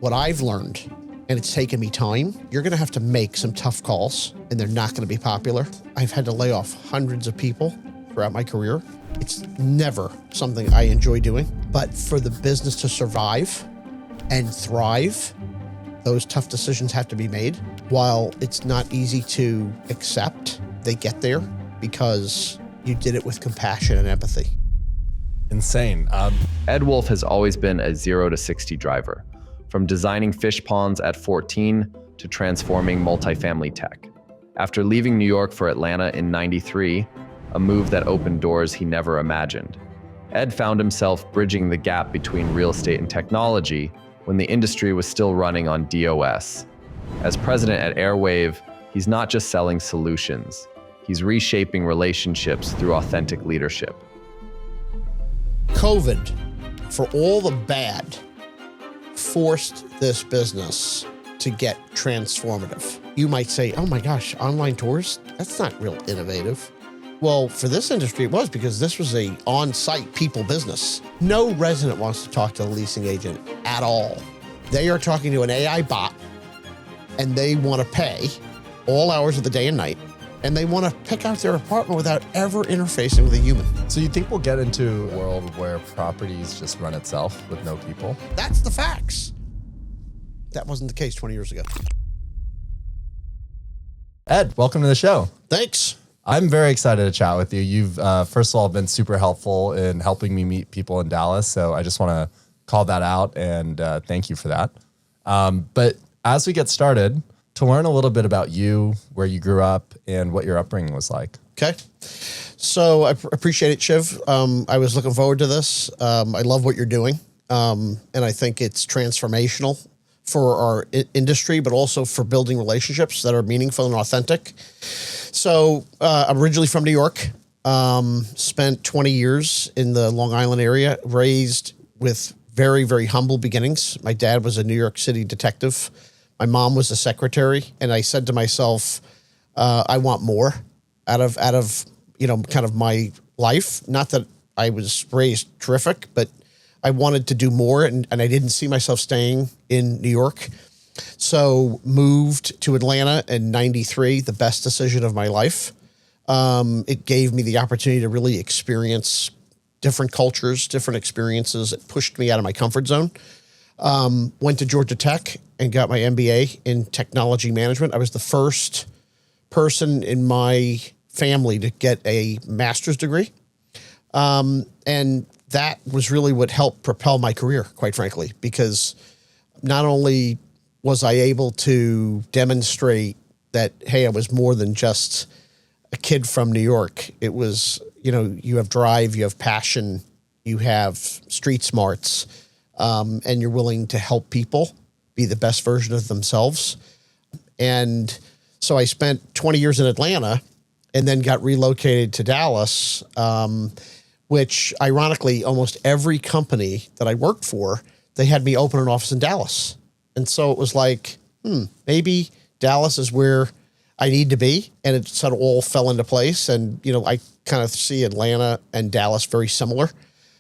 what I've learned, and it's taken me time, you're going to have to make some tough calls, and they're not going to be popular. I've had to lay off hundreds of people throughout my career. It's never something I enjoy doing, but for the business to survive and thrive, those tough decisions have to be made. While it's not easy to accept, they get there because you did it with compassion and empathy. Insane. Ed Wolff has always been a 0 to 60 driver, from designing fish ponds at 14 to transforming multifamily tech. After leaving New York for Atlanta in '93, a move that opened doors he never imagined, Ed found himself bridging the gap between real estate and technology when the industry was still running on DOS. As president at Aerwave, he's not just selling solutions, he's reshaping relationships through authentic leadership. COVID, for all the bad, forced this business to get transformative. You might say, oh my gosh, online tours? That's not real innovative. Well, for this industry, it was, because this was a on-site people business. No resident wants to talk to the leasing agent at all. They are talking to an AI bot, and they want to pay all hours of the day and night, and they want to pick out their apartment without ever interfacing with a human. So you think we'll get into a world where properties just run itself with no people? That's the facts. That wasn't the case 20 years ago. Ed, welcome to the show. Thanks. I'm very excited to chat with you. You've, first of all, been super helpful in helping me meet people in Dallas. So I just want to call that out and thank you for that. But as we get started, to learn a little bit about you, where you grew up, and what your upbringing was like. Okay. So I appreciate it, Shiv. I was looking forward to this. I love what you're doing. And I think it's transformational for our industry, but also for building relationships that are meaningful and authentic. So I'm originally from New York, spent 20 years in the Long Island area, raised with very, very humble beginnings. My dad was a New York City detective. My mom was a secretary. And I said to myself, I want more out of, kind of my life. Not that I was raised terrific, but I wanted to do more, and I didn't see myself staying in New York. So moved to Atlanta in '93, the best decision of my life. It gave me the opportunity to really experience different cultures, different experiences. It pushed me out of my comfort zone. Went to Georgia Tech and got my MBA in technology management. I was the first person in my family to get a master's degree. And that was really what helped propel my career, quite frankly, because not only was I able to demonstrate that, hey, I was more than just a kid from New York. It was, you have drive, you have passion, you have street smarts, and you're willing to help people be the best version of themselves. And so I spent 20 years in Atlanta and then got relocated to Dallas, which ironically, almost every company that I worked for, they had me open an office in Dallas. And so it was like, maybe Dallas is where I need to be. And it sort of all fell into place. And, I kind of see Atlanta and Dallas very similar.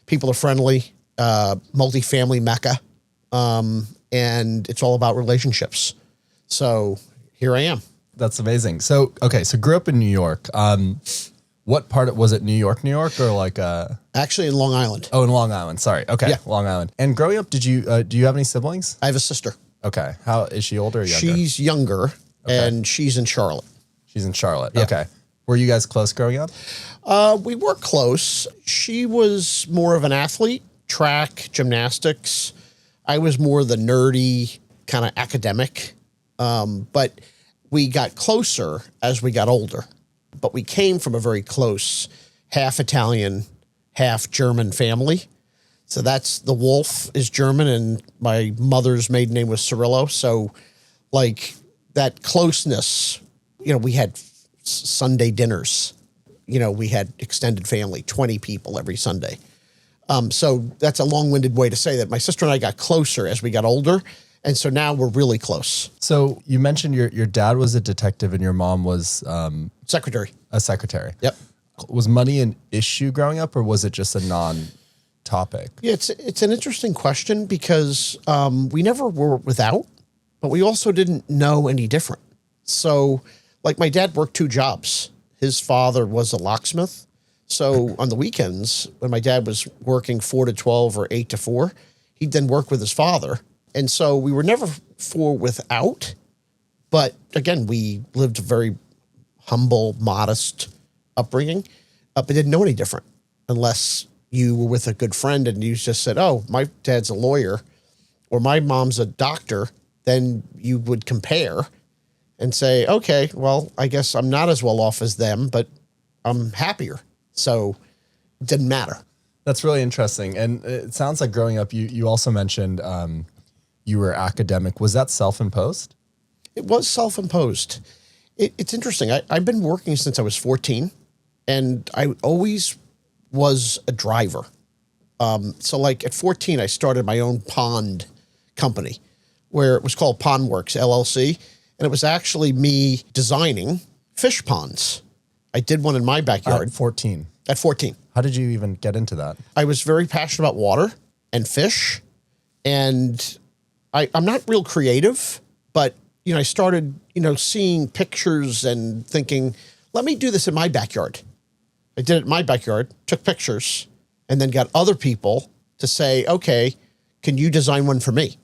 People are friendly, multifamily mecca. And it's all about relationships. So here I am. That's amazing. So, okay. So grew up in New York. What part was it? New York, or like actually in Long Island. Oh, in Long Island. Sorry. Okay. Yeah. Long Island. And growing up, do you have any siblings? I have a sister. Okay. How is she, older or younger? She's younger, and she's in Charlotte. She's in Charlotte. Yeah. Okay. Were you guys close growing up? We were close. She was more of an athlete, track, gymnastics. I was more the nerdy kind of academic. But we got closer as we got older. But we came from a very close half Italian, half German family. So that's the Wolff is German, and my mother's maiden name was Cirillo. So like that closeness, we had Sunday dinners. We had extended family, 20 people every Sunday. So that's a long-winded way to say that my sister and I got closer as we got older. And so now we're really close. So you mentioned your dad was a detective and your mom was Secretary. A secretary. Yep. Was money an issue growing up, or was it just a non-topic topic? Yeah, it's an interesting question because we never were without, but we also didn't know any different. So, like my dad worked 2 jobs. His father was a locksmith. So on the weekends, when my dad was working 4 to 12 or 8 to 4, he'd then work with his father. And so we were never for without, but again, we lived a very humble, modest upbringing, but didn't know any different unless you were with a good friend and you just said, oh, my dad's a lawyer or my mom's a doctor. Then you would compare and say, okay, well, I guess I'm not as well off as them, but I'm happier. So it didn't matter. That's really interesting. And it sounds like growing up, you also mentioned you were academic. Was that self-imposed? It was self-imposed. It's interesting. I've been working since I was 14, and I always was a driver. So like at 14, I started my own pond company where it was called Pondworks LLC. And it was actually me designing fish ponds. I did one in my backyard. At 14. At 14. How did you even get into that? I was very passionate about water and fish. And I'm not real creative, but, I started, seeing pictures and thinking, let me do this in my backyard. I did it in my backyard, took pictures, and then got other people to say, okay, can you design one for me?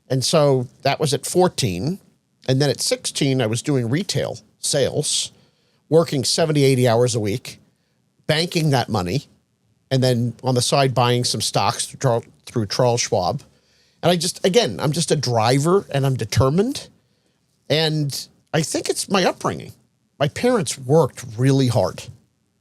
And so that was at 14. And then at 16, I was doing retail sales, working 70, 80 hours a week, banking that money, and then on the side buying some stocks through Charles Schwab. And I'm just a driver and I'm determined. And I think it's my upbringing. My parents worked really hard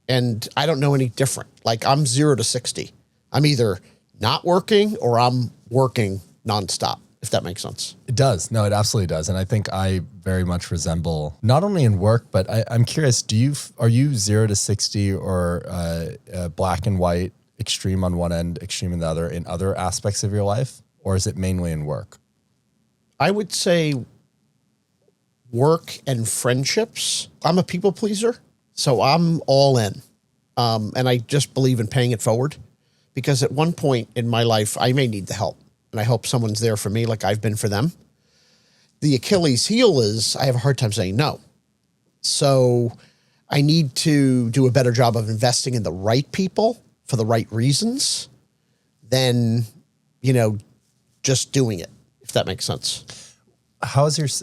and I don't know any different. Like I'm 0 to 60. I'm either not working or I'm working nonstop, if that makes sense. It does. No, it absolutely does. And I think I very much resemble not only in work, but I'm curious, are you 0 to 60 or black and white, extreme on one end, extreme on the other in other aspects of your life? Or is it mainly in work? I would say work and friendships. I'm a people pleaser, so I'm all in. And I just believe in paying it forward because at one point in my life, I may need the help. And I hope someone's there for me like I've been for them. The Achilles heel is I have a hard time saying no. So I need to do a better job of investing in the right people for the right reasons than, just doing it, if that makes sense.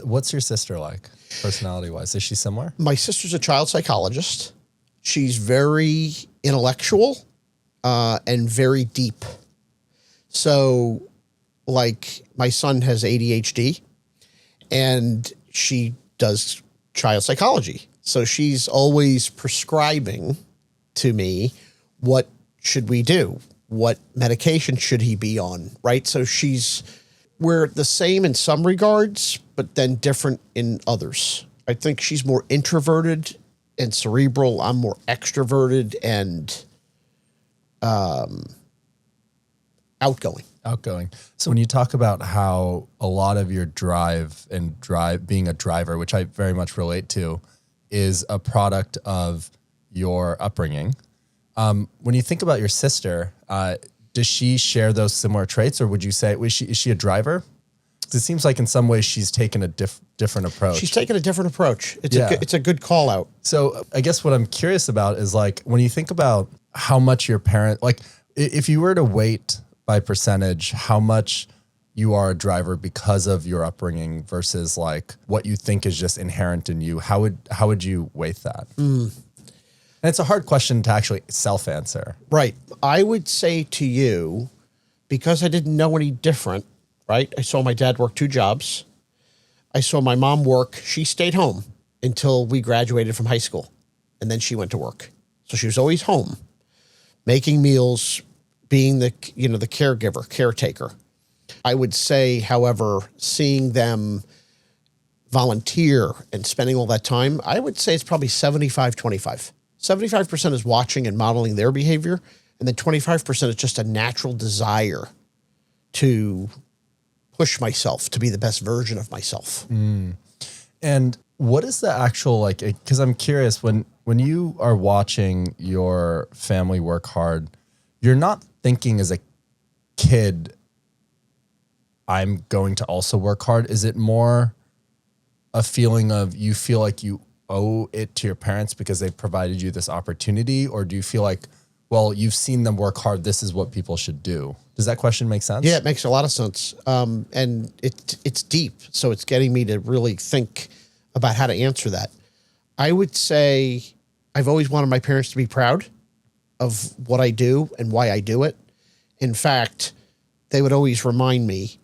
What's your sister like, personality-wise? Is she similar? My sister's a child psychologist. She's very intellectual and very deep. So, like, my son has ADHD, and she does child psychology. So she's always prescribing to me, what should we do? What medication should he be on, right? So we're the same in some regards, but then different in others. I think she's more introverted and cerebral. I'm more extroverted and outgoing. So when you talk about how a lot of your drive being a driver, which I very much relate to, is a product of your upbringing. When you think about your sister, does she share those similar traits, or would you say is she a driver? Because it seems like in some ways she's taken a different approach. She's taken a different approach. It's a good call out. So I guess what I'm curious about is like when you think about how much your parent, like if you were to weight by percentage, how much you are a driver because of your upbringing versus like what you think is just inherent in you, how would you weight that? And it's a hard question to actually self-answer. Right. I would say to you, because I didn't know any different, right? I saw my dad work 2 jobs. I saw my mom work. She stayed home until we graduated from high school, and then she went to work. So she was always home, making meals, being the caregiver, caretaker. I would say, however, seeing them volunteer and spending all that time, I would say it's probably 75-25. 75% is watching and modeling their behavior, and then 25% is just a natural desire to push myself to be the best version of myself. And what is the actual, like, because I'm curious, when you are watching your family work hard, you're not thinking as a kid, I'm going to also work hard? Is it more a feeling of you feel like you owe it to your parents because they provided you this opportunity? Or do you feel like, well, you've seen them work hard, this is what people should do? Does that question make sense? Yeah, it makes a lot of sense. And it's deep. So it's getting me to really think about how to answer that. I would say I've always wanted my parents to be proud of what I do and why I do it. In fact, they would always remind me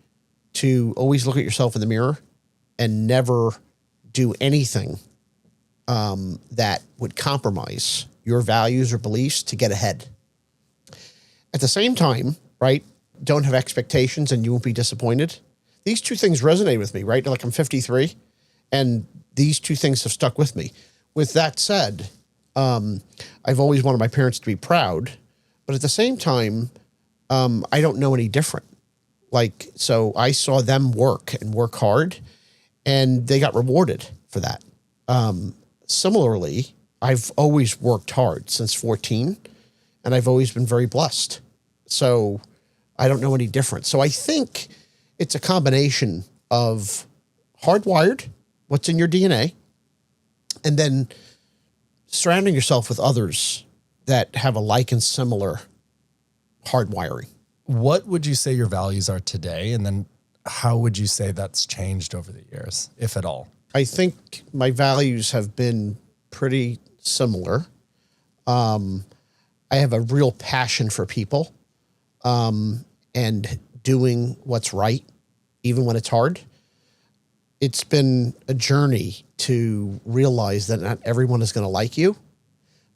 to always look at yourself in the mirror and never do anything that would compromise your values or beliefs to get ahead. At the same time, right, don't have expectations and you won't be disappointed. These two things resonate with me, right? Like I'm 53 and these two things have stuck with me. With that said, I've always wanted my parents to be proud, but at the same time, I don't know any different. Like, so I saw them work and work hard and they got rewarded for that. Similarly, I've always worked hard since 14 and I've always been very blessed. So I don't know any different. So I think it's a combination of hardwired, what's in your DNA, and then surrounding yourself with others that have a like and similar hardwiring. What would you say your values are today? And then how would you say that's changed over the years, if at all? I think my values have been pretty similar. I have a real passion for people and doing what's right, even when it's hard. It's been a journey to realize that not everyone is going to like you,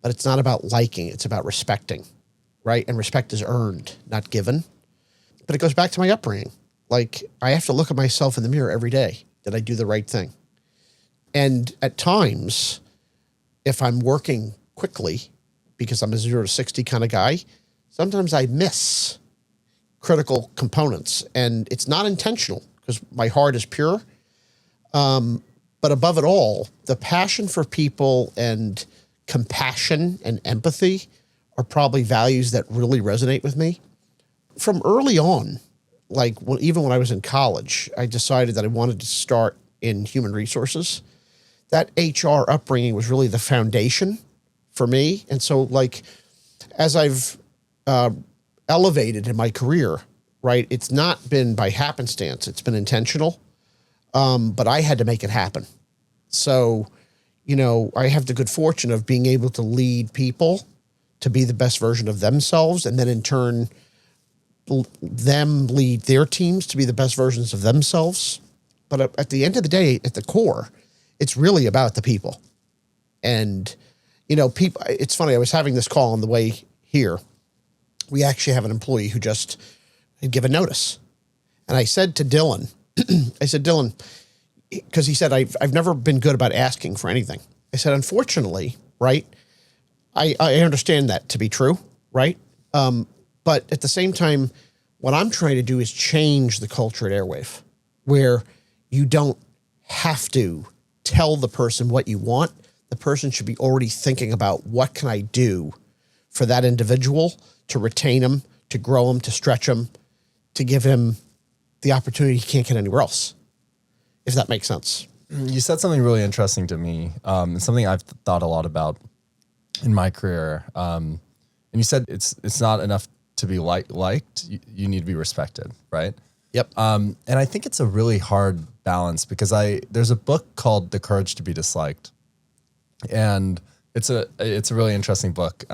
but it's not about liking, it's about respecting, right? And respect is earned, not given. But it goes back to my upbringing. Like, I have to look at myself in the mirror every day. Did I do the right thing? And at times, if I'm working quickly, because I'm a 0 to 60 kind of guy, sometimes I miss critical components. And it's not intentional because my heart is pure. But above it all, the passion for people and compassion and empathy are probably values that really resonate with me. From early on, like even when I was in college, I decided that I wanted to start in human resources. That HR upbringing was really the foundation for me. And so like, as I've elevated in my career, right, it's not been by happenstance, it's been intentional. But I had to make it happen. So, you know, I have the good fortune of being able to lead people to be the best version of themselves. And then in turn, them lead their teams to be the best versions of themselves. But at the end of the day, at the core, it's really about the people. And, you know, people, it's funny. I was having this call on the way here. We actually have an employee who just had given notice. And I said to Dylan, I said, Dylan, because he said, I've never been good about asking for anything. I said, unfortunately, right, I understand that to be true, right? But at the same time, what I'm trying to do is change the culture at Aerwave, where you don't have to tell the person what you want. The person should be already thinking about what can I do for that individual to retain him, to grow him, to stretch him, to give him the opportunity he can't get anywhere else, if that makes sense. You said something really interesting to me, and something I've thought a lot about in my career. And you said it's not enough to be liked. You need to be respected, right? Yep. And I think it's a really hard balance because there's a book called The Courage to be Disliked, and it's a really interesting book.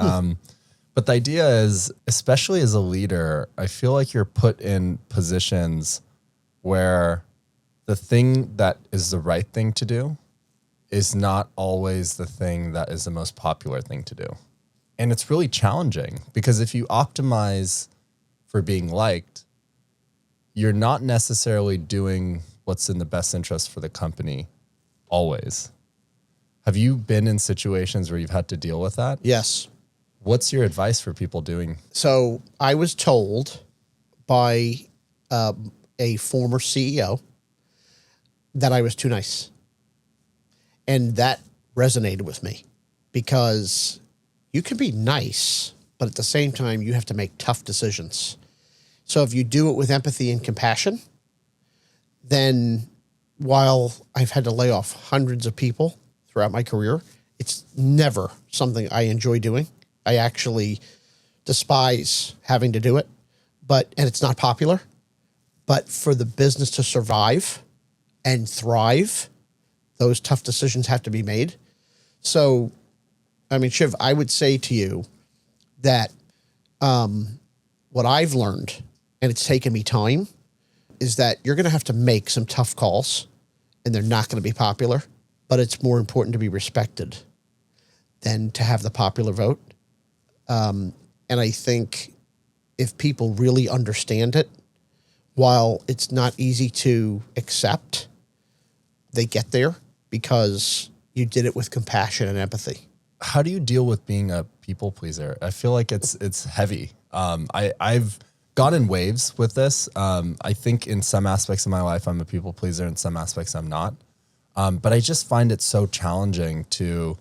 But the idea is, especially as a leader, I feel like you're put in positions where the thing that is the right thing to do is not always the thing that is the most popular thing to do. And it's really challenging because if you optimize for being liked, you're not necessarily doing what's in the best interest for the company always. Have you been in situations where you've had to deal with that? Yes. What's your advice for people doing? So I was told by a former CEO that I was too nice. And that resonated with me because you can be nice but at the same time, you have to make tough decisions. So if you do it with empathy and compassion, then while I've had to lay off hundreds of people throughout my career, it's never something I enjoy doing. I actually despise having to do it, and it's not popular, but for the business to survive and thrive, those tough decisions have to be made. So, I mean, Shiv, I would say to you that what I've learned, and it's taken me time, is that you're going to have to make some tough calls, and they're not going to be popular, but it's more important to be respected than to have the popular vote. And I think if people really understand it, while it's not easy to accept, they get there because you did it with compassion and empathy. How do you deal with being a people pleaser? I feel like it's heavy. I've gone in waves with this. I think in some aspects of my life, I'm a people pleaser. In some aspects, I'm not. But I just find it so challenging to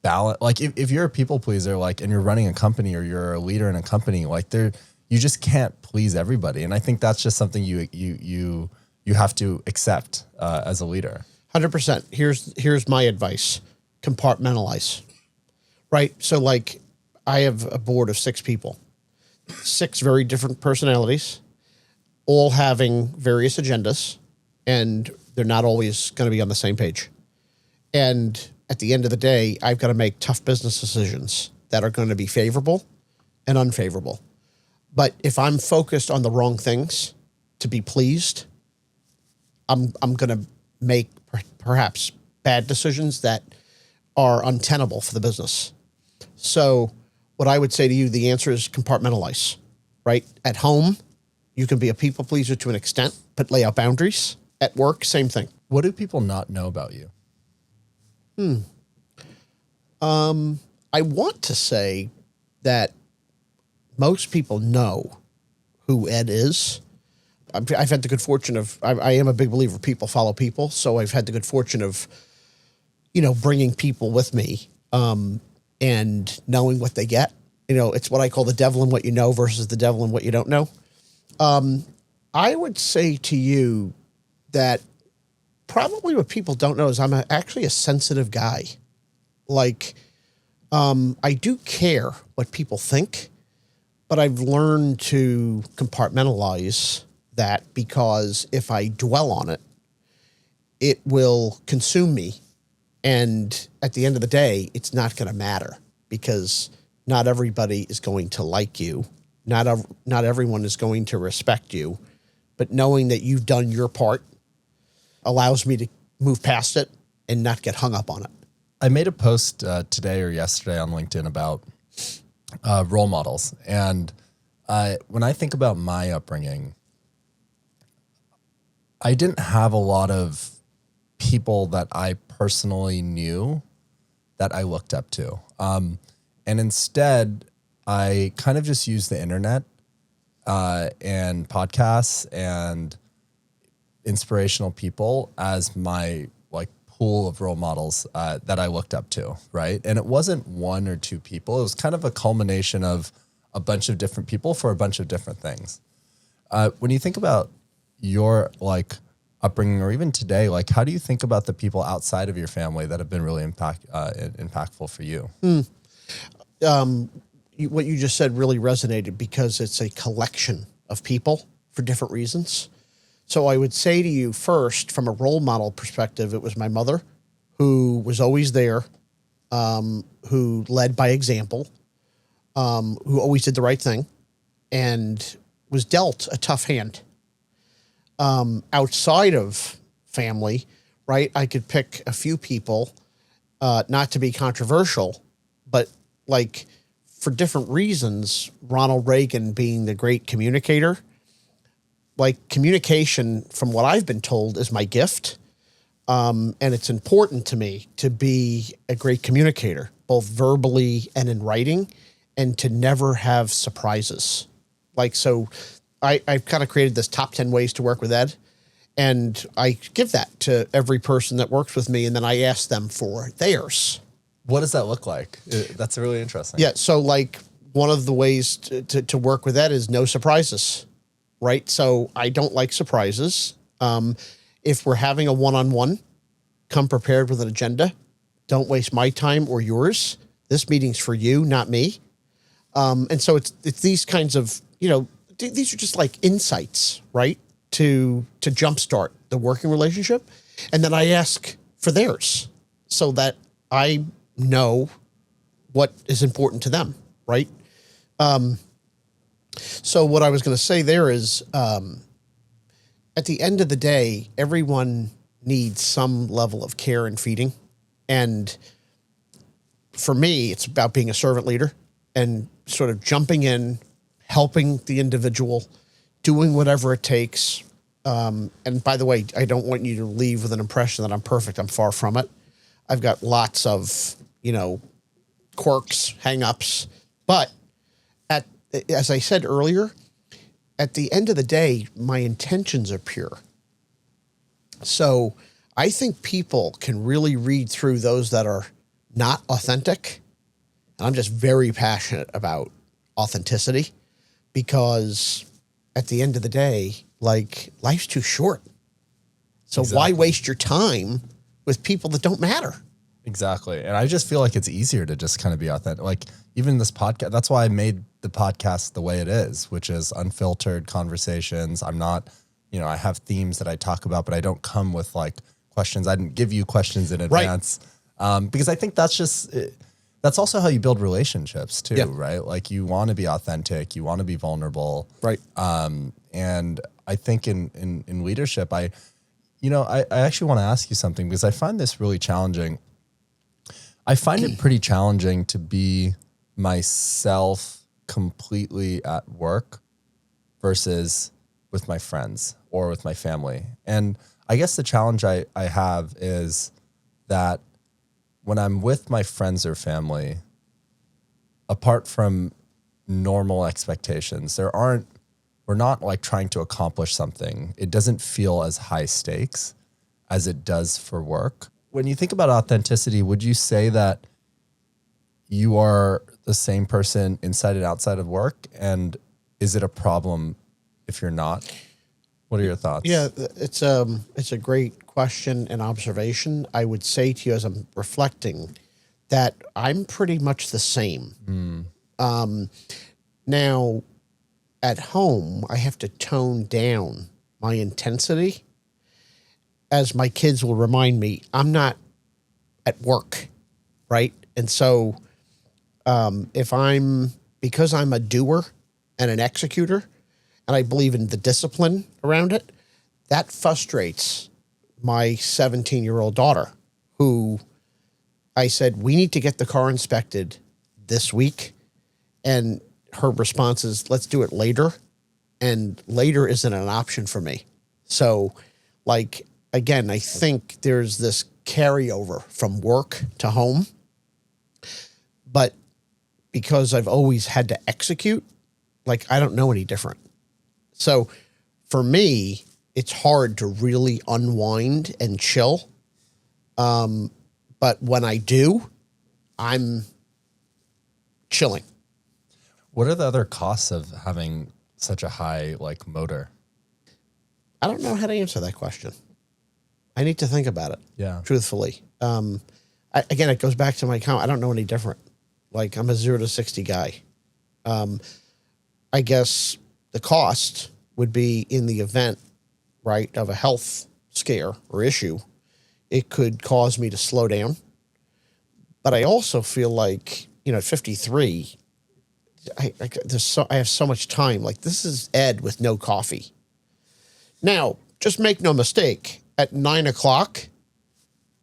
balance. Like if you're a people pleaser, like, and you're running a company or you're a leader in a company, like you just can't please everybody. And I think that's just something you have to accept as a leader. 100%. Here's my advice. Compartmentalize, right? So like I have a board of 6 people, 6 very different personalities, all having various agendas, and they're not always going to be on the same page. And at the end of the day, I've got to make tough business decisions that are going to be favorable and unfavorable. But if I'm focused on the wrong things to be pleased, I'm going to make perhaps bad decisions that are untenable for the business. So what I would say to you, the answer is compartmentalize, right? At home, you can be a people pleaser to an extent, but lay out boundaries. At work, same thing. What do people not know about you? I want to say that most people know who Ed is. I've had the good fortune of, I am a big believer people follow people. So I've had the good fortune of, bringing people with me and knowing what they get. It's what I call the devil in what you know versus the devil in what you don't know. I would say to you that probably what people don't know is I'm actually a sensitive guy. Like, I do care what people think, but I've learned to compartmentalize that because if I dwell on it, it will consume me. And at the end of the day, it's not going to matter because not everybody is going to like you. Not everyone is going to respect you. But knowing that you've done your part allows me to move past it and not get hung up on it. I made a post today or yesterday on LinkedIn about role models. And when I think about my upbringing, I didn't have a lot of people that I personally knew that I looked up to. And instead, I kind of just used the internet and podcasts and inspirational people as my pool of role models that I looked up to, right? And it wasn't 1 or 2 people. It was kind of a culmination of a bunch of different people for a bunch of different things. When you think about your upbringing, or even today, how do you think about the people outside of your family that have been really impactful for you? What you just said really resonated because it's a collection of people for different reasons. So I would say to you first, from a role model perspective, it was my mother who was always there, who led by example, who always did the right thing and was dealt a tough hand. Outside of family, right? I could pick a few people, not to be controversial, but for different reasons, Ronald Reagan being the great communicator, communication, from what I've been told, is my gift. And it's important to me to be a great communicator, both verbally and in writing, and to never have surprises. So I've kind of created this top 10 ways to work with Ed, and I give that to every person that works with me, and then I ask them for theirs. What does that look like? That's really interesting. Yeah, so one of the ways to work with that is no surprises, right? So I don't like surprises. If we're having a one-on-one, come prepared with an agenda. Don't waste my time or yours. This meeting's for you, not me. And so it's these kinds of, these are just like insights, right? To jumpstart the working relationship. And then I ask for theirs so that I know what is important to them, right? So what I was going to say there is, at the end of the day, everyone needs some level of care and feeding. And for me, it's about being a servant leader and sort of jumping in, helping the individual, doing whatever it takes. And by the way, I don't want you to leave with an impression that I'm perfect. I'm far from it. I've got lots of, quirks, hang-ups. But as I said earlier, at the end of the day, my intentions are pure. So I think people can really read through those that are not authentic. And I'm just very passionate about authenticity because at the end of the day, like, life's too short. So Why waste your time with people that don't matter? Exactly. And I just feel like it's easier to just kind of be authentic. Like even this podcast, that's why I made the podcast the way it is, which is unfiltered conversations. I'm not, I have themes that I talk about, but I don't come with like questions. I didn't give you questions in advance. Right. Because I think that's also how you build relationships too, right? Like you want to be authentic, you want to be vulnerable. Right. And I think in leadership, I actually want to ask you something because I find this really challenging. I find it pretty challenging to be myself completely at work versus with my friends or with my family. And I guess the challenge I have is that when I'm with my friends or family, apart from normal expectations, we're not like trying to accomplish something. It doesn't feel as high stakes as it does for work. When you think about authenticity, would you say that you are the same person inside and outside of work? And is it a problem if you're not? What are your thoughts? Yeah, it's a great question and observation. I would say to you as I'm reflecting that I'm pretty much the same. Now, at home, I have to tone down my intensity. As my kids will remind me, I'm not at work, right? And so because I'm a doer and an executor, and I believe in the discipline around it, that frustrates my 17-year-old daughter, who I said, we need to get the car inspected this week. And her response is, let's do it later. And later isn't an option for me. So, like, again, I think there's this carryover from work to home. But because I've always had to execute, like, I don't know any different. So for me, it's hard to really unwind and chill. But when I do, I'm chilling. What are the other costs of having such a high like motor? I don't know how to answer that question. I need to think about it. Yeah. Truthfully. Again, it goes back to my comment. I don't know any different. Like, I'm a 0 to 60 guy. I guess the cost would be in the event, right, of a health scare or issue. It could cause me to slow down. But I also feel like, at 53, I have so much time. Like, this is Ed with no coffee. Now, just make no mistake. At 9 o'clock,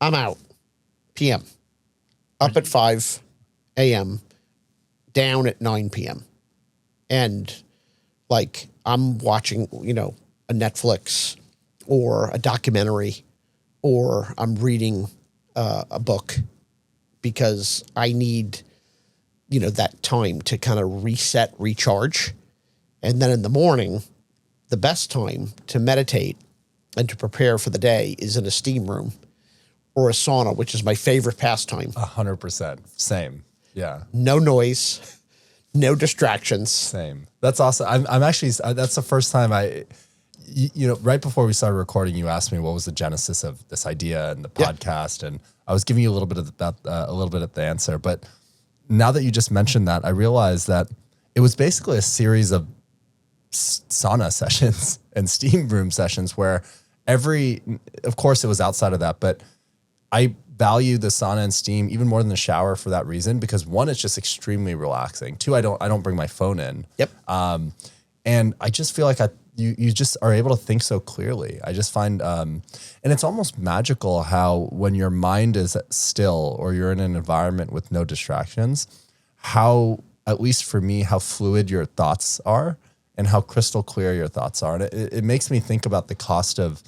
I'm out. PM. Up at 5 a.m. Down at 9 p.m. And like, I'm watching, a Netflix or a documentary, or I'm reading a book because I need, that time to kind of reset, recharge. And then in the morning, the best time to meditate and to prepare for the day is in a steam room or a sauna, which is my favorite pastime. 100%. Same. Yeah. No noise, No distractions. Same. That's awesome. I'm actually, that's the first time right before we started recording, you asked me what was the genesis of this idea and the podcast. And I was giving you a little bit of the answer, but now that you just mentioned that, I realized that it was basically a series of sauna sessions and steam room sessions where of course it was outside of that, but I value the sauna and steam even more than the shower for that reason, because one, it's just extremely relaxing. Two, I don't bring my phone in. Yep. And I just feel like you just are able to think so clearly. I just find, and it's almost magical how when your mind is still or you're in an environment with no distractions, how, at least for me, how fluid your thoughts are and how crystal clear your thoughts are. And it makes me think about the cost of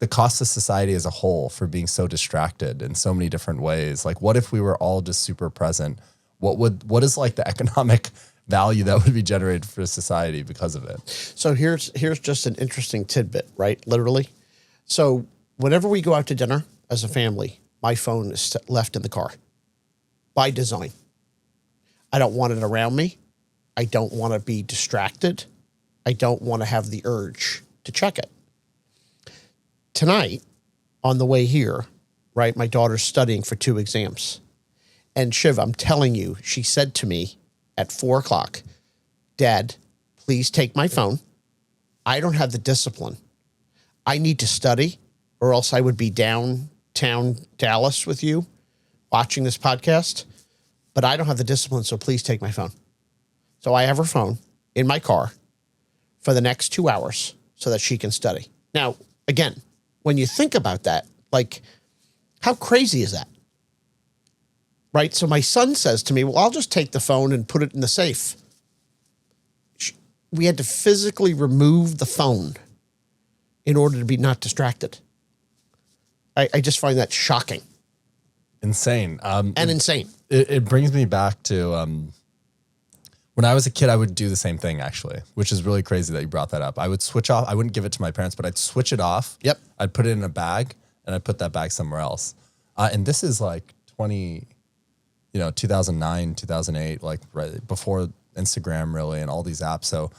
society as a whole for being so distracted in so many different ways. Like, what if we were all just super present? What is like the economic value that would be generated for society because of it? So here's just an interesting tidbit, right? Literally. So whenever we go out to dinner as a family, my phone is left in the car by design. I don't want it around me. I don't want to be distracted. I don't want to have the urge to check it. Tonight, on the way here, right, my daughter's studying for 2 exams. And Shiv, I'm telling you, she said to me at 4:00, Dad, please take my phone. I don't have the discipline. I need to study, or else I would be downtown Dallas with you watching this podcast. But I don't have the discipline, so please take my phone. So I have her phone in my car for the next 2 hours so that she can study. Now, again, when you think about that, like, how crazy is that? Right? So my son says to me, well, I'll just take the phone and put it in the safe. We had to physically remove the phone in order to be not distracted. I just find that shocking. Insane. Insane. It brings me back to when I was a kid, I would do the same thing, actually, which is really crazy that you brought that up. I would switch off. I wouldn't give it to my parents, but I'd switch it off. Yep. I'd put it in a bag and I'd put that bag somewhere else. And this is like 2009, 2008, like right before Instagram really and all these apps. So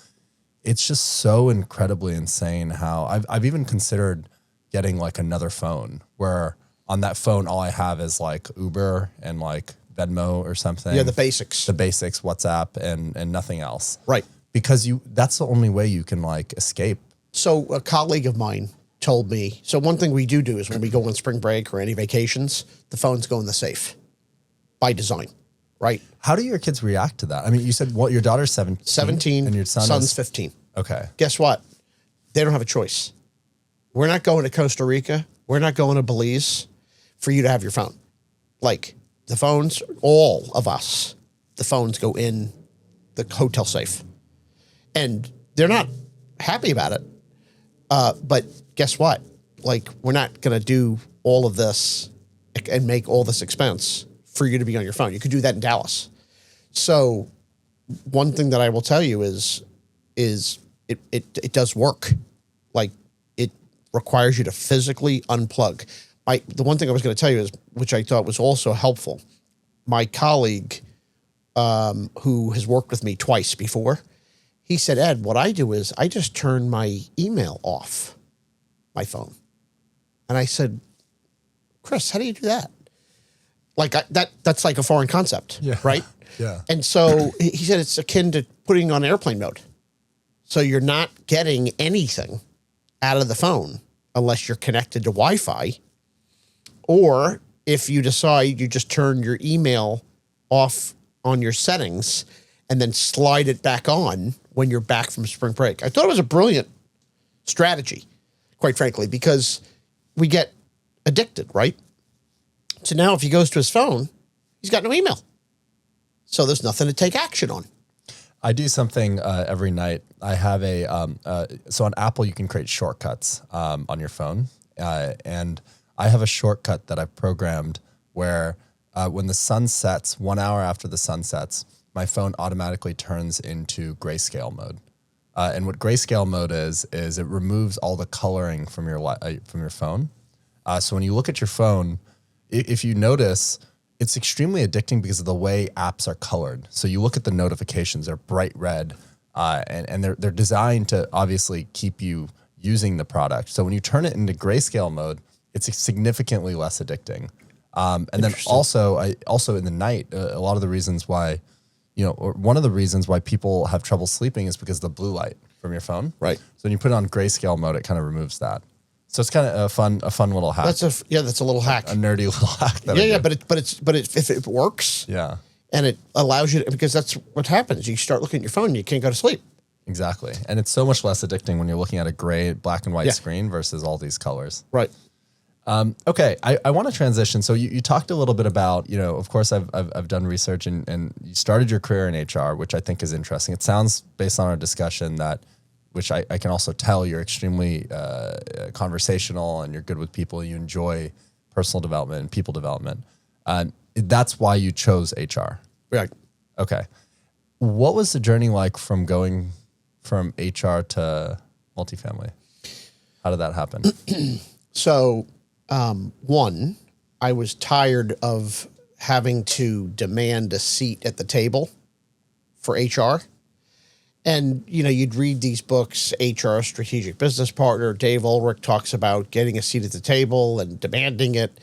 it's just so incredibly insane how I've even considered getting like another phone where on that phone, all I have is like Uber and like Venmo or something. Yeah, the basics. The basics, WhatsApp and nothing else. Right. Because that's the only way you can like escape. So a colleague of mine told me, so one thing we do is when we go on spring break or any vacations, the phones go in the safe by design, right? How do your kids react to that? I mean, you said your daughter's 17 and your son's 15. Okay. Guess what? They don't have a choice. We're not going to Costa Rica. We're not going to Belize for you to have your phone. Like the phones, all of us, the phones go in the hotel safe. And they're not happy about it. But guess what? Like, we're not going to do all of this and make all this expense for you to be on your phone. You could do that in Dallas. So one thing that I will tell you is it does work. Like, it requires you to physically unplug. The one thing I was going to tell you is, which I thought was also helpful, my colleague who has worked with me twice before, he said, Ed, what I do is I just turn my email off my phone. And I said, Chris, how do you do that? Like that's like a foreign concept, right? Yeah. And so he said it's akin to putting on airplane mode. So you're not getting anything out of the phone unless you're connected to Wi-Fi. Or if you decide you just turn your email off on your settings and then slide it back on when you're back from spring break. I thought it was a brilliant strategy, quite frankly, because we get addicted, right? So now if he goes to his phone, he's got no email. So there's nothing to take action on. I do something every night. I have so on Apple, you can create shortcuts on your phone. And I have a shortcut that I've programmed where when the sun sets, 1 hour after the sun sets, my phone automatically turns into grayscale mode. And what grayscale mode is it removes all the coloring from your phone. So when you look at your phone, if you notice, it's extremely addicting because of the way apps are colored. So you look at the notifications; they're bright red, and they're designed to obviously keep you using the product. So when you turn it into grayscale mode, it's significantly less addicting. And then also in the night, a lot of the reasons why, or one of the reasons why people have trouble sleeping is because of the blue light from your phone. Right. So when you put it on grayscale mode, it kind of removes that. So it's kind of a fun little hack. That's a little hack. A nerdy little hack. If it works. Yeah. And it allows you to, because that's what happens. You start looking at your phone and you can't go to sleep. Exactly. And it's so much less addicting when you're looking at a gray, black and white screen versus all these colors. Right. Okay. I want to transition. So you talked a little bit about, of course I've done research and you started your career in HR, which I think is interesting. It sounds, based on our discussion, which I can also tell you're extremely conversational and you're good with people. You enjoy personal development and people development. That's why you chose HR. Right. Okay. What was the journey like from going from HR to multifamily? How did that happen? So, one, I was tired of having to demand a seat at the table for HR. And, you'd read these books, HR Strategic Business Partner, Dave Ulrich talks about getting a seat at the table and demanding it.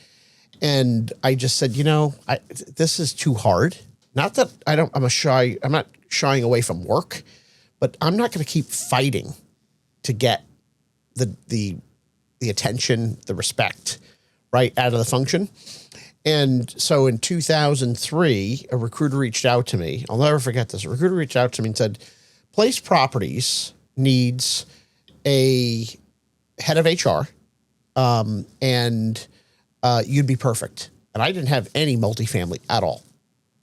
And I just said, this is too hard. Not that I'm not shying away from work, but I'm not going to keep fighting to get the attention, the respect, right, out of the function. And so in 2003, a recruiter reached out to me. I'll never forget this. A recruiter reached out to me and said, Place Properties needs a head of HR, and you'd be perfect. And I didn't have any multifamily at all.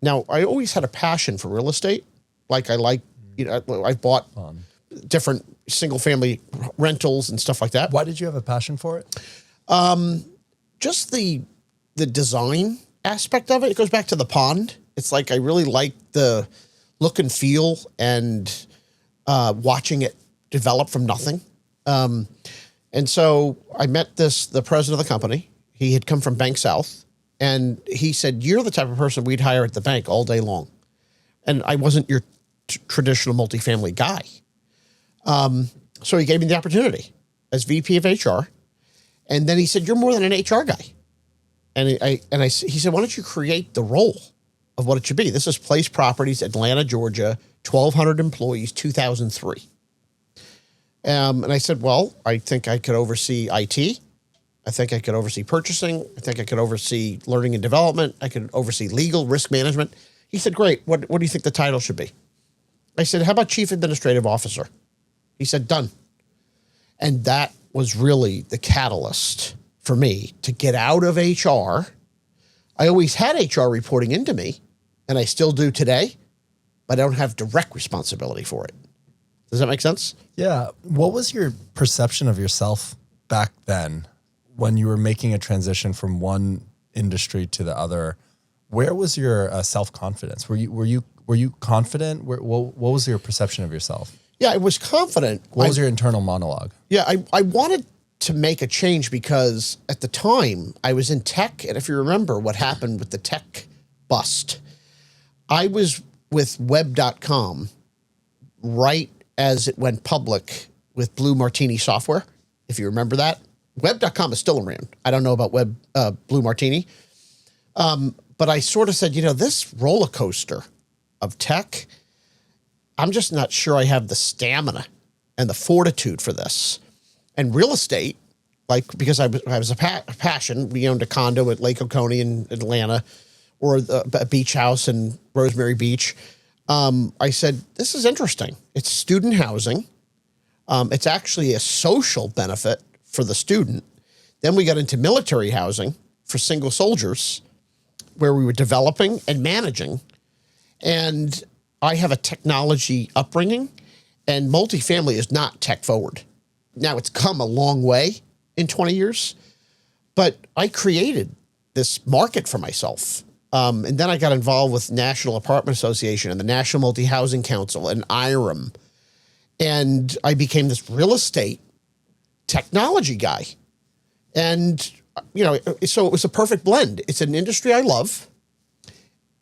Now, I always had a passion for real estate. I bought different single family rentals and stuff like that. Why did you have a passion for it? Just the design aspect of it. It goes back to the pond. It's like I really like the look and feel and watching it develop from nothing. And so I met the president of the company. He had come from Bank South, and he said, "You're the type of person we'd hire at the bank all day long." And I wasn't your traditional multifamily guy. So he gave me the opportunity as VP of HR. And then he said, "You're more than an HR guy." And he said, "Why don't you create the role of what it should be?" This is Place Properties, Atlanta, Georgia, 1,200 employees, 2003. And I said, "Well, I think I could oversee IT. I think I could oversee purchasing. I think I could oversee learning and development. I could oversee legal, risk management." He said, "Great. What do you think the title should be?" I said, "How about Chief Administrative Officer?" He said, "Done." And that was really the catalyst for me to get out of HR. I always had HR reporting into me, and I still do today, but I don't have direct responsibility for it. Does that make sense? Yeah. What was your perception of yourself back then when you were making a transition from one industry to the other? Where was your self-confidence? Were you confident? What was your perception of yourself? Yeah, I was confident. What was your internal monologue? Yeah, I wanted to make a change because at the time I was in tech. And if you remember what happened with the tech bust, I was with web.com right as it went public with Blue Martini software. If you remember that, web.com is still around. I don't know about Blue Martini. But I sort of said, this roller coaster of tech, I'm just not sure I have the stamina and the fortitude for this. And real estate, because I was a passion, we owned a condo at Lake Oconee in Atlanta, or a beach house in Rosemary Beach. I said, this is interesting. It's student housing. It's actually a social benefit for the student. Then we got into military housing for single soldiers, where we were developing and managing. And I have a technology upbringing, and multifamily is not tech forward. Now, it's come a long way in 20 years, but I created this market for myself. And then I got involved with National Apartment Association and the National Multi-Housing Council and IREM. And I became this real estate technology guy. And, so it was a perfect blend. It's an industry I love.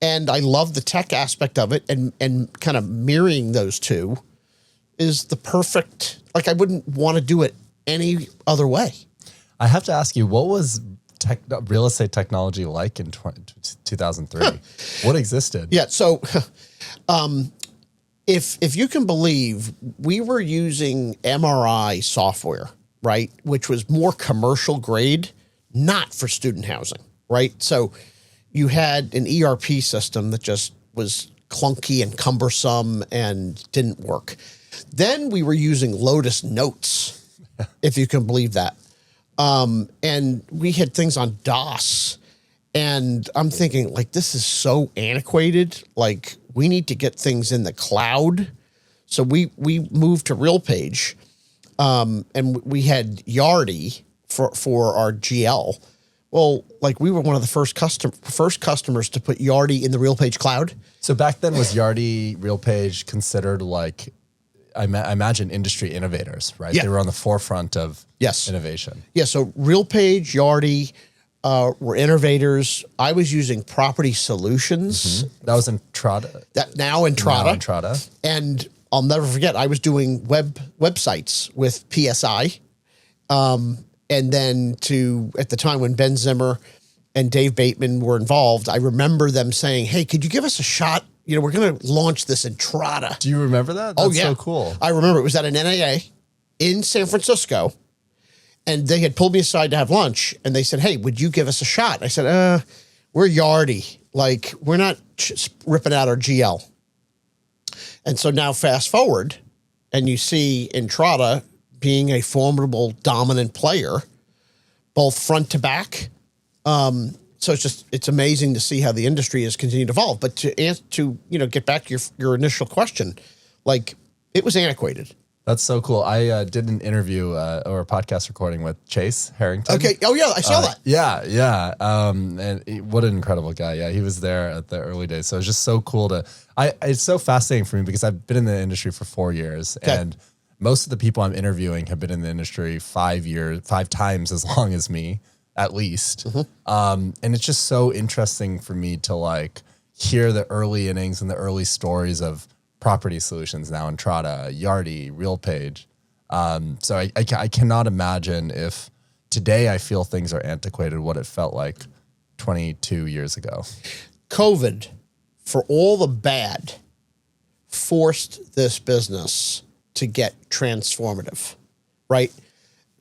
And I love the tech aspect of it, and kind of mirroring those two is the perfect, like I wouldn't want to do it any other way. I have to ask you, what was real estate technology like in 2003? What existed? Yeah. So if you can believe, we were using MRI software, right? Which was more commercial grade, not for student housing, right? So you had an ERP system that just was clunky and cumbersome and didn't work. Then we were using Lotus Notes, if you can believe that. And we had things on DOS. And I'm thinking, like, this is so antiquated. Like, we need to get things in the cloud. So we moved to RealPage, and we had Yardi for our GL. Well, like, we were one of the first customers to put Yardi in the RealPage cloud. So back then, was Yardi, RealPage considered like, I imagine, industry innovators, right? Yeah. They were on the forefront of Yes. innovation. Yeah, so RealPage, Yardi were innovators. I was using Property Solutions. That was Entrada. Now Entrada. Entrada. And I'll never forget, I was doing websites with PSI. And then at the time when Ben Zimmer and Dave Bateman were involved, I remember them saying, hey, could you give us a shot? You know, we're going to launch this Entrada. Do you remember that? That's so cool. I remember it was at an NAA in San Francisco. And they had pulled me aside to have lunch. And they said, hey, would you give us a shot? I said, we're Yardi. Like, we're not ripping out our GL. And so now fast forward, and you see Entrada being a formidable, dominant player, both front to back. So it's amazing to see how the industry has continued to evolve. But to get back to your initial question, like, it was antiquated. That's so cool. I did an interview or a podcast recording with Chase Harrington. Okay. Oh yeah, I saw that. Yeah. What an incredible guy. Yeah, he was there at the early days. So it's just so cool it's so fascinating for me because I've been in the industry for 4 years, and most of the people I'm interviewing have been in the industry 5 times as long as me, at least. And it's just so interesting for me to like hear the early innings and the early stories of Property Solutions, now Entrada, Yardi, RealPage. So I cannot imagine if today I feel things are antiquated, what it felt like 22 years ago. COVID, for all the bad, forced this business to get transformative, right?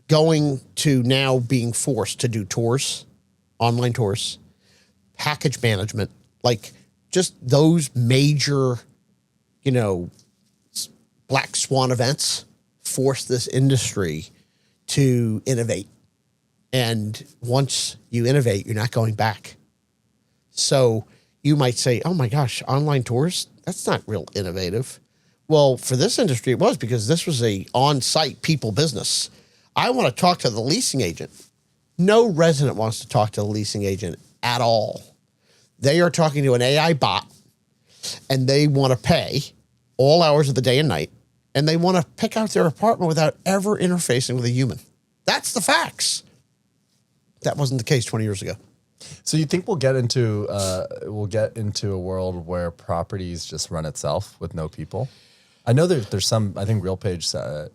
Going to now being forced to do tours, online tours, package management, like just those major, black swan events forced this industry to innovate. And once you innovate, you're not going back. So you might say, oh my gosh, online tours, that's not real innovative. Well, for this industry, it was, because this was a on-site people business. I want to talk to the leasing agent. No resident wants to talk to the leasing agent at all. They are talking to an AI bot, and they want to pay all hours of the day and night, and they want to pick out their apartment without ever interfacing with a human. That's the facts. That wasn't the case 20 years ago. So you think we'll get into a world where properties just run itself with no people? I know there's some. I think RealPage,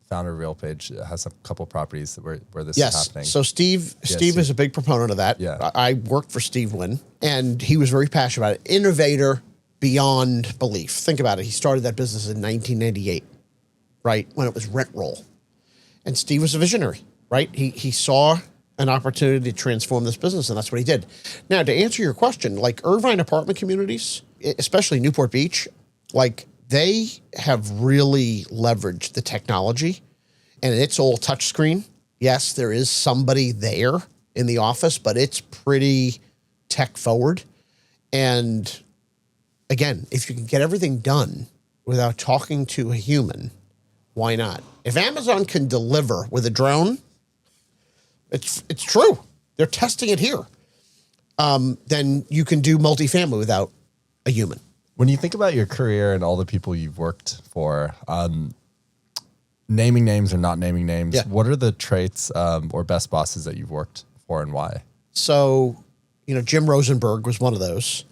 founder of RealPage, has a couple properties where this is happening. So Steve is a big proponent of that. Yeah. I worked for Steve Wynn, and he was very passionate about it. Innovator beyond belief. Think about it. He started that business in 1998, right, when it was rent roll. And Steve was a visionary, right? He saw an opportunity to transform this business, and that's what he did. Now, to answer your question, like Irvine apartment communities, especially Newport Beach, like they have really leveraged the technology, and it's all touchscreen. Yes, there is somebody there in the office, but it's pretty tech forward. And again, if you can get everything done without talking to a human, why not? If Amazon can deliver with a drone, it's true. They're testing it here. Then you can do multifamily without a human. When you think about your career and all the people you've worked for, naming names or not naming names, what are the traits or best bosses that you've worked for, and why? So, Jim Rosenberg was one of those.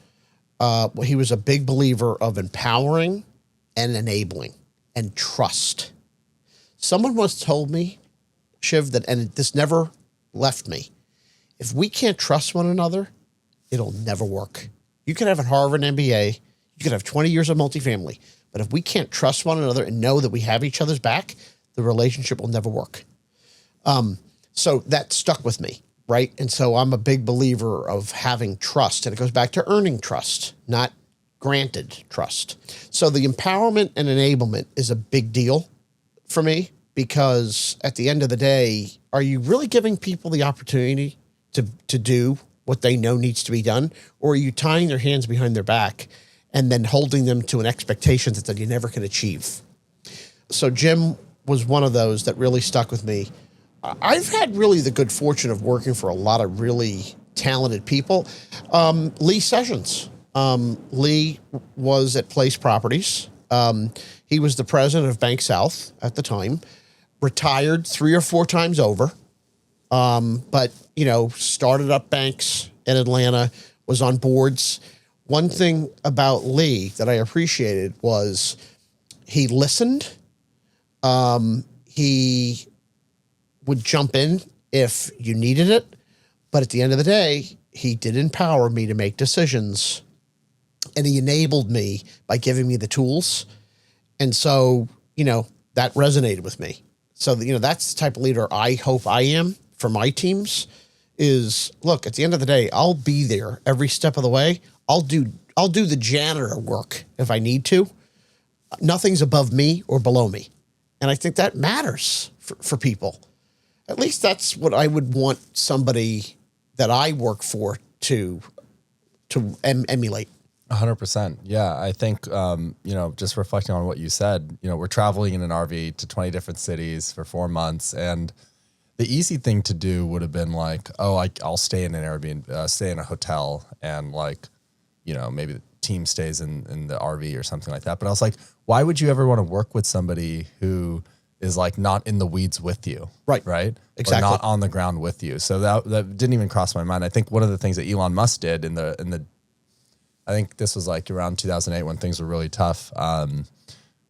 he was a big believer of empowering and enabling and trust. Someone once told me, Shiv, that, and this never left me, if we can't trust one another, it'll never work. You can have a Harvard MBA, you can have 20 years of multifamily, but if we can't trust one another and know that we have each other's back, the relationship will never work. So that stuck with me, right? And so I'm a big believer of having trust, and it goes back to earning trust, not granted trust. So the empowerment and enablement is a big deal for me, because at the end of the day, are you really giving people the opportunity to do what they know needs to be done? Or are you tying their hands behind their back and then holding them to an expectation that you never can achieve? So Jim was one of those that really stuck with me. I've had really the good fortune of working for a lot of really talented people. Lee Sessions. Lee was at Place Properties. He was the president of Bank South at the time, retired 3 or 4 times over. But, started up banks in Atlanta, was on boards. One thing about Lee that I appreciated was he listened. He would jump in if you needed it. But at the end of the day, he did empower me to make decisions, and he enabled me by giving me the tools. And so, that resonated with me. So, that's the type of leader I hope I am for my teams is, look, at the end of the day, I'll be there every step of the way. I'll do the janitor work if I need to. Nothing's above me or below me. And I think that matters for people. At least that's what I would want somebody that I work for to emulate. 100%. Yeah. I think, just reflecting on what you said, we're traveling in an RV to 20 different cities for 4 months. And the easy thing to do would have been like, I'll stay in an Airbnb, stay in a hotel, and maybe the team stays in the RV or something like that. But I was like, why would you ever want to work with somebody who is like not in the weeds with you? Right. Exactly. Or not on the ground with you. So that didn't even cross my mind. I think one of the things that Elon Musk did I think this was like around 2008 when things were really tough,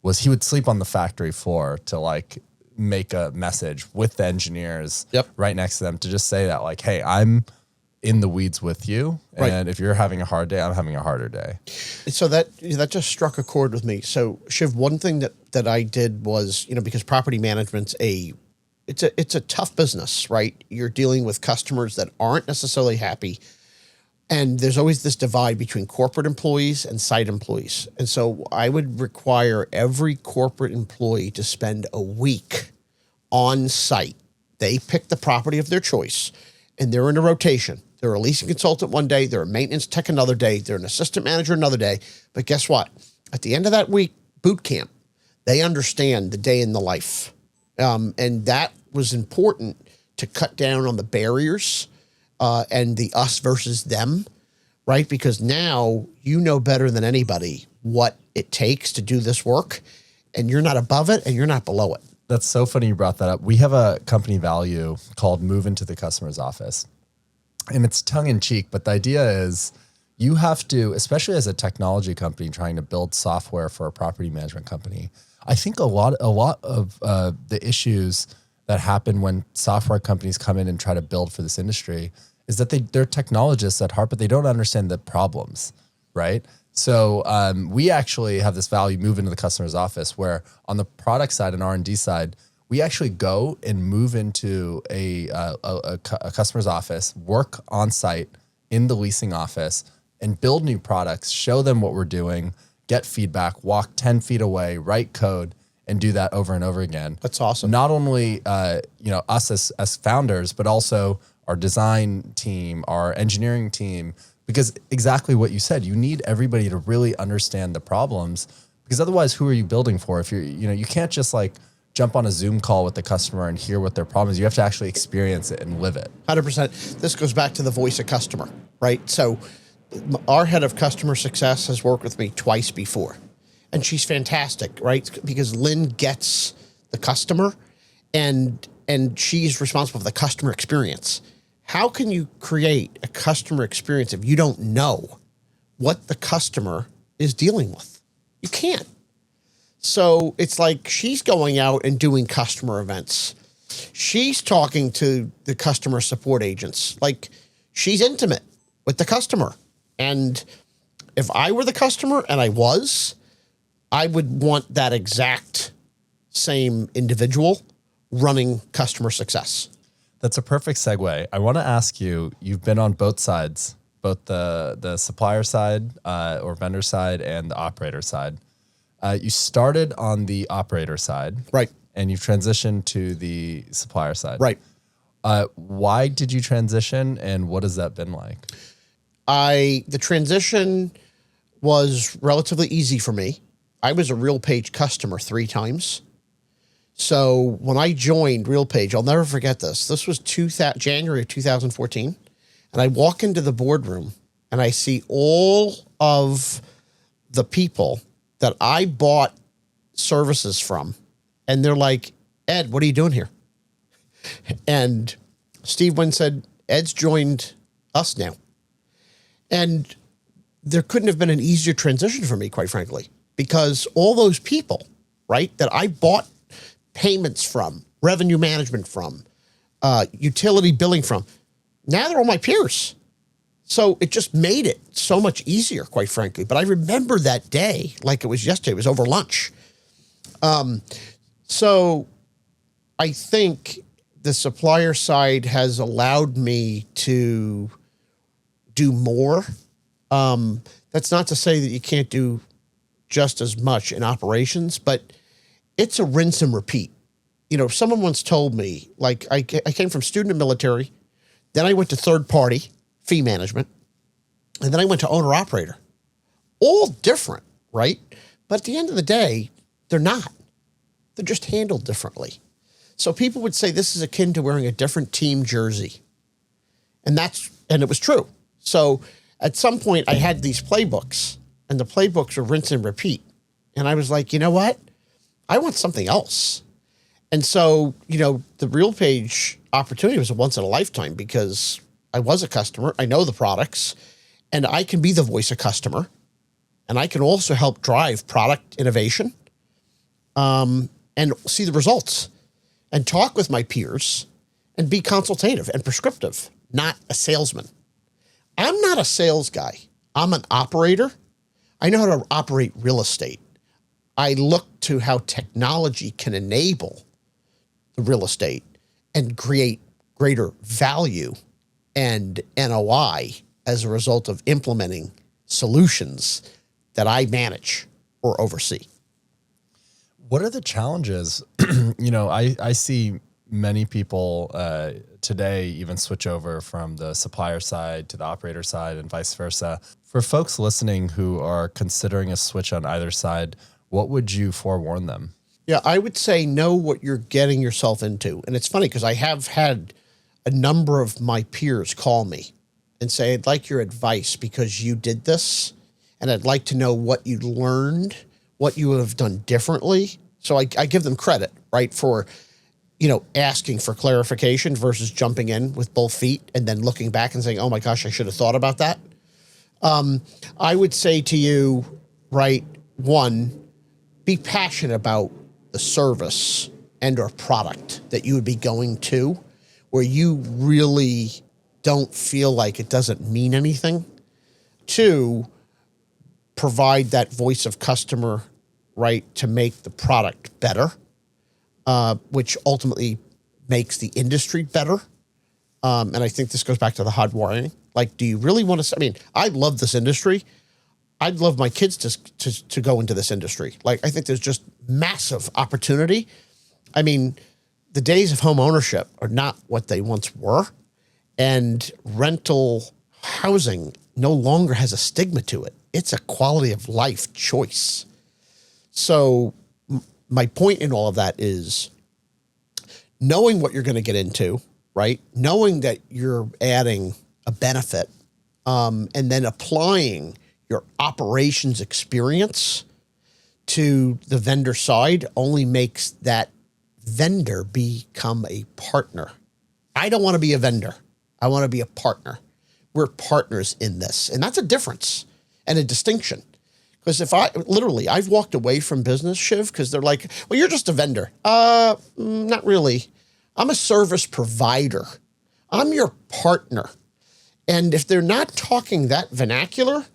was he would sleep on the factory floor to like make a message with the engineers right next to them to just say that like, hey, I'm in the weeds with you. And if you're having a hard day, I'm having a harder day. So that just struck a chord with me. So Shiv, one thing that I did was, because property management's it's a tough business, right? You're dealing with customers that aren't necessarily happy. And there's always this divide between corporate employees and site employees. And so I would require every corporate employee to spend a week on site. They pick the property of their choice, and they're in a rotation. They're a leasing consultant one day, they're a maintenance tech another day, they're an assistant manager another day. But guess what? At the end of that week, boot camp, they understand the day in the life. And that was important to cut down on the barriers and the us versus them, right? Because now you know better than anybody what it takes to do this work, and you're not above it and you're not below it. That's so funny you brought that up. We have a company value called move into the customer's office. And it's tongue in cheek, but the idea is you have to, especially as a technology company trying to build software for a property management company, I think a lot of the issues that happen when software companies come in and try to build for this industry is that they're technologists at heart, but they don't understand the problems, right? So we actually have this value move into the customer's office where on the product side and R&D side, we actually go and move into a customer's office, work on site in the leasing office and build new products, show them what we're doing, get feedback, walk 10 feet away, write code, and do that over and over again. That's awesome. Not only us as founders, but also our design team, our engineering team, because exactly what you said, you need everybody to really understand the problems, because otherwise who are you building for? If you can't just like jump on a Zoom call with the customer and hear what their problem is. You have to actually experience it and live it. 100%. This goes back to the voice of customer, right? So our head of customer success has worked with me twice before, and she's fantastic, right? Because Lynn gets the customer and she's responsible for the customer experience. How can you create a customer experience if you don't know what the customer is dealing with. You can't. So it's like she's going out and doing customer events. She's talking to the customer support agents. Like, she's intimate with the customer. And if I were the customer, and I would want that exact same individual running customer success. That's a perfect segue. I want to ask you, you've been on both sides, both the supplier side or vendor side and the operator side. You started on the operator side. Right. And you've transitioned to the supplier side. Right. Why did you transition, and what has that been like? The transition was relatively easy for me. I was a RealPage customer 3 times. So when I joined RealPage, I'll never forget this. This was January of 2014. And I walk into the boardroom and I see all of the people that I bought services from. And they're like, Ed, what are you doing here? And Steve Wynn said, Ed's joined us now. And there couldn't have been an easier transition for me, quite frankly, because all those people, right, that I bought payments from, revenue management from, utility billing from, now they're all my peers. So it just made it so much easier, quite frankly. But I remember that day like it was yesterday. It was over lunch. So I think the supplier side has allowed me to do more. That's not to say that you can't do just as much in operations, but it's a rinse and repeat. You know, someone once told me, like, I came from student and military, then I went to third party fee management, and then I went to owner operator. All different, right? But at the end of the day, they're not. They're just handled differently. So people would say this is akin to wearing a different team jersey. And it was true. So at some point I had these playbooks, and the playbooks were rinse and repeat. And I was like, you know what? I want something else. And so, you know, the RealPage opportunity was a once in a lifetime because I was a customer. I know the products, and I can be the voice of customer, and I can also help drive product innovation, and see the results and talk with my peers and be consultative and prescriptive, not a salesman. I'm not a sales guy. I'm an operator. I know how to operate real estate. I look to how technology can enable the real estate and create greater value and NOI as a result of implementing solutions that I manage or oversee. What are the challenges? You know, I see many people today even switch over from the supplier side to the operator side and vice versa. For folks listening who are considering a switch on either side, what would you forewarn them? Yeah, I would say know what you're getting yourself into. And it's funny because I have had a number of my peers call me and say, I'd like your advice because you did this, and I'd like to know what you learned, what you have done differently. So I give them credit, right, for, you know, asking for clarification versus jumping in with both feet and then looking back and saying, oh my gosh, I should have thought about that. I would say to you, right, one, be passionate about the service and or product that you would be going to, where you really don't feel like it doesn't mean anything. Two, provide that voice of customer, right, to make the product better, which ultimately makes the industry better. And I think this goes back to the hard wiring. Like, do you really want to, I mean, I love this industry. I'd love my kids to go into this industry. Like, I think there's just massive opportunity. I mean, the days of home ownership are not what they once were. And rental housing no longer has a stigma to it. It's a quality of life choice. So my point in all of that is knowing what you're going to get into, right? Knowing that you're adding a benefit, and then applying your operations experience to the vendor side only makes that vendor become a partner. I don't want to be a vendor. I want to be a partner. We're partners in this. And that's a difference. and a distinction. Because I've walked away from business, Shiv, because they're like, well, you're just a vendor. Not really. I'm a service provider. I'm your partner. And if they're not talking that vernacular,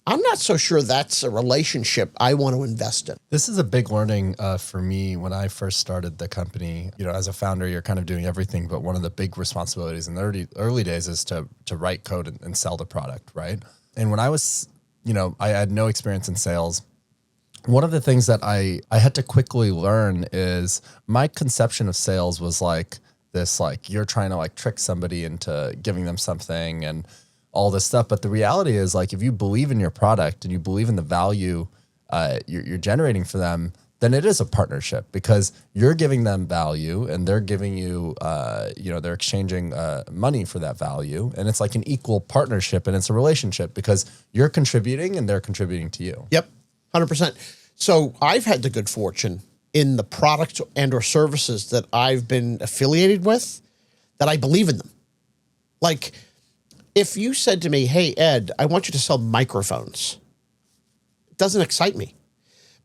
I'm not so sure that's a relationship I want to invest in. This is a big learning for me when I first started the company. As a founder, you're kind of doing everything, but one of the big responsibilities in the early days is to write code and sell the product, right? And when I was, I had no experience in sales. One of the things that I had to quickly learn is my conception of sales was like this, like you're trying to like trick somebody into giving them something and all this stuff. But the reality is, like, if you believe in your product and you believe in the value you're generating for them, then it is a partnership because you're giving them value and they're giving you, they're exchanging money for that value. And it's like an equal partnership and it's a relationship because you're contributing and they're contributing to you. Yep, 100%. So I've had the good fortune in the products and or services that I've been affiliated with that I believe in them. Like, if you said to me, hey, Ed, I want you to sell microphones, it doesn't excite me.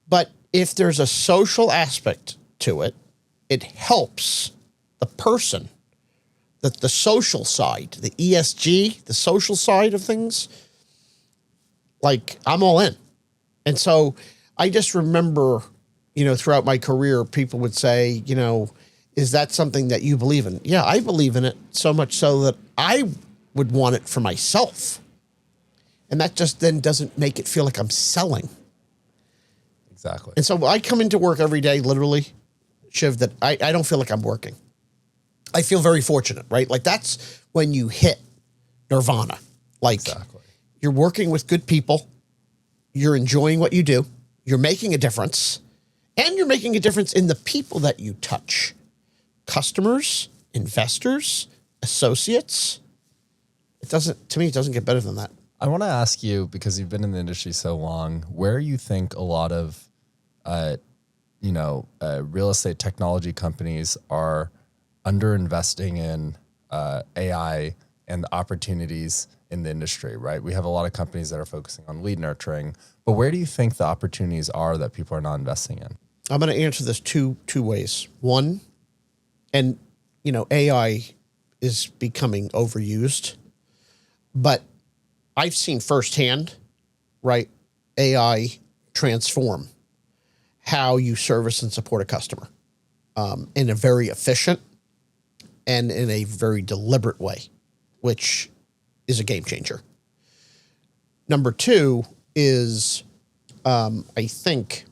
But if there's a social aspect to it, it helps the person, that the social side, the ESG, the social side of things, like I'm all in. And so I just remember, throughout my career, people would say, is that something that you believe in? Yeah, I believe in it so much so that I would want it for myself. And that just then doesn't make it feel like I'm selling. Exactly. And so I come into work every day, literally, Shiv, that I don't feel like I'm working. I feel very fortunate, right? Like that's when you hit nirvana. Like Exactly. You're working with good people. You're enjoying what you do. You're making a difference. And you're making a difference in the people that you touch. Customers, investors, associates. To me, it doesn't get better than that. I want to ask you, because you've been in the industry so long, where you think a lot of, real estate technology companies are underinvesting in AI and the opportunities in the industry, right? We have a lot of companies that are focusing on lead nurturing, but where do you think the opportunities are that people are not investing in? I'm going to answer this two ways. One, and AI is becoming overused, but I've seen firsthand, right, AI transform how you service and support a customer in a very efficient and in a very deliberate way, which is a game changer. Number two is I think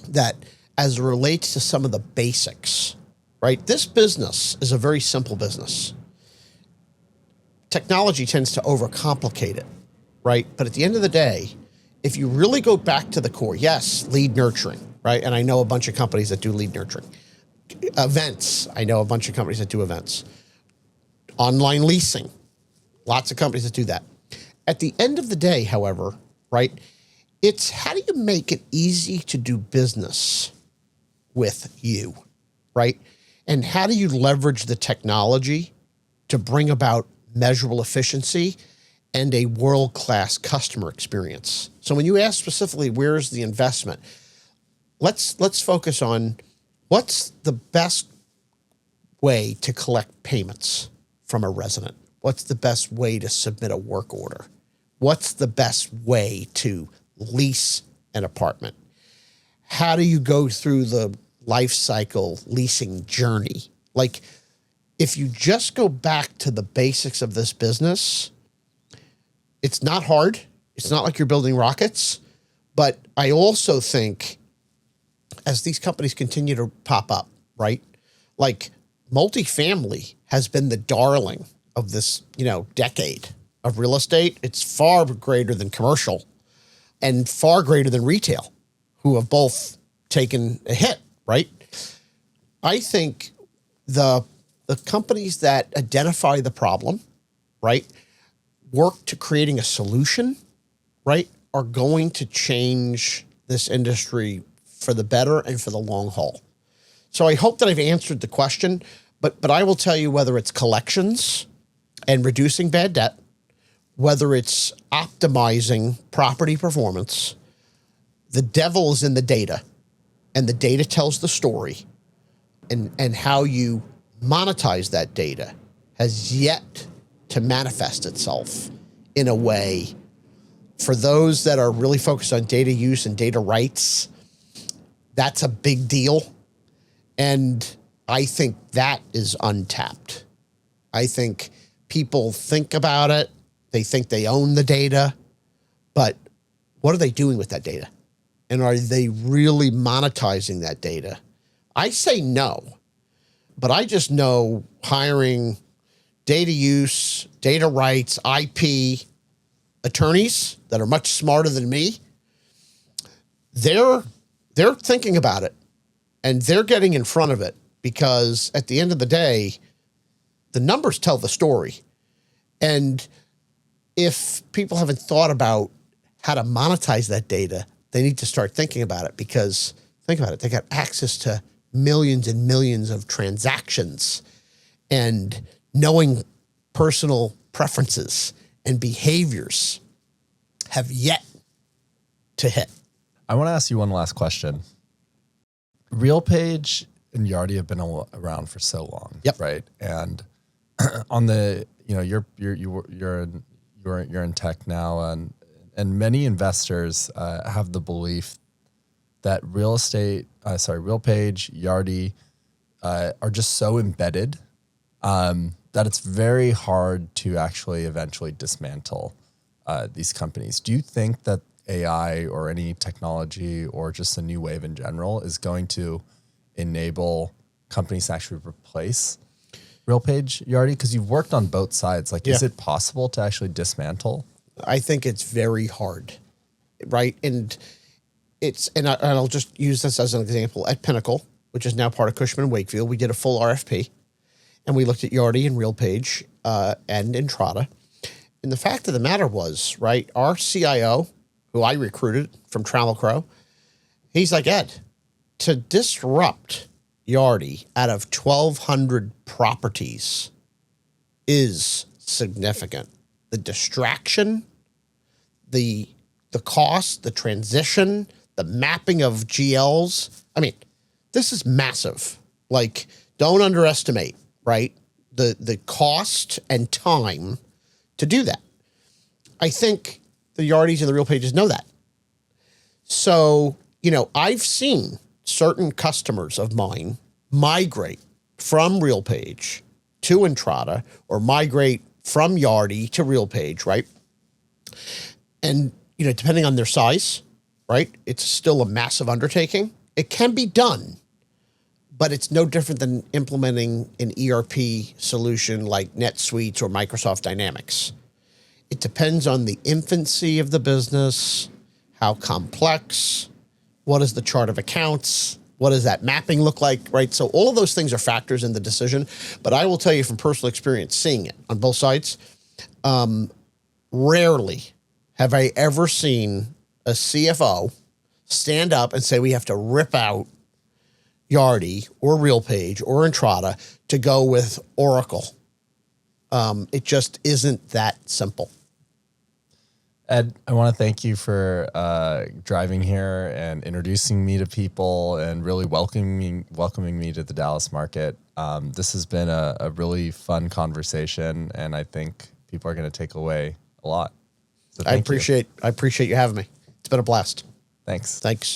that as it relates to some of the basics, right, this business is a very simple business. Technology tends to overcomplicate it, right? But at the end of the day, if you really go back to the core, yes, lead nurturing, right? And I know a bunch of companies that do lead nurturing. Events, I know a bunch of companies that do events. Online leasing, lots of companies that do that. At the end of the day, however, right, it's how do you make it easy to do business with you, right? And how do you leverage the technology to bring about measurable efficiency and a world-class customer experience? So when you ask specifically, where's the investment? Let's focus on what's the best way to collect payments from a resident? What's the best way to submit a work order? What's the best way to lease an apartment? How do you go through the life cycle leasing journey? Like, if you just go back to the basics of this business, it's not hard. It's not like you're building rockets. But I also think as these companies continue to pop up, right? Like multifamily has been the darling of this, decade of real estate. It's far greater than commercial and far greater than retail, who have both taken a hit, right? I think the companies that identify the problem, right, work to creating a solution, right, are going to change this industry for the better and for the long haul. So I hope that I've answered the question, but I will tell you, whether it's collections and reducing bad debt, whether it's optimizing property performance, the devil is in the data, and the data tells the story, and how you monetize that data has yet to manifest itself in a way. For those that are really focused on data use and data rights, that's a big deal. And I think that is untapped. I think people think about it. They think they own the data, but what are they doing with that data? And are they really monetizing that data? I say no, but I just know hiring data use, data rights, IP attorneys that are much smarter than me, they're thinking about it, and they're getting in front of it, because at the end of the day, the numbers tell the story. And if people haven't thought about how to monetize that data, they need to start thinking about it, because think about it. They got access to millions and millions of transactions, and knowing personal preferences and behaviors have yet to hit. I want to ask you one last question. RealPage and Yardi have been around for so long, Yep. right? And on the, you're in tech now, and many investors have the belief that RealPage, Yardi are just so embedded that it's very hard to actually eventually dismantle these companies. Do you think that AI or any technology or just a new wave in general is going to enable companies to actually replace RealPage, Yardi? Because you've worked on both sides. Is it possible to actually dismantle? I think it's very hard, right? And I'll just use this as an example. At Pinnacle, which is now part of Cushman & Wakefield, we did a full RFP, and we looked at Yardi and RealPage and Entrata. And the fact of the matter was, right, our CIO, who I recruited from Trammell Crow, he's like, Ed, to disrupt Yardi out of 1,200 properties is significant. The distraction, the cost, the transition, the mapping of GLs. I mean, this is massive. Don't underestimate, right, the cost and time to do that. I think the Yardis and the RealPages know that. So, I've seen certain customers of mine migrate from RealPage to Entrata, or migrate from Yardi to RealPage, right? And, depending on their size, right, it's still a massive undertaking. It can be done, but it's no different than implementing an ERP solution like NetSuite or Microsoft Dynamics. It depends on the infancy of the business, how complex, what is the chart of accounts, what does that mapping look like, right? So all of those things are factors in the decision. But I will tell you from personal experience, seeing it on both sides, rarely have I ever seen a CFO stand up and say we have to rip out Yardi or RealPage or Entrata to go with Oracle. It just isn't that simple. Ed, I want to thank you for driving here and introducing me to people and really welcoming me to the Dallas market. This has been a really fun conversation, and I think people are going to take away a lot. So I appreciate you having me. It's been a blast. Thanks. Thanks.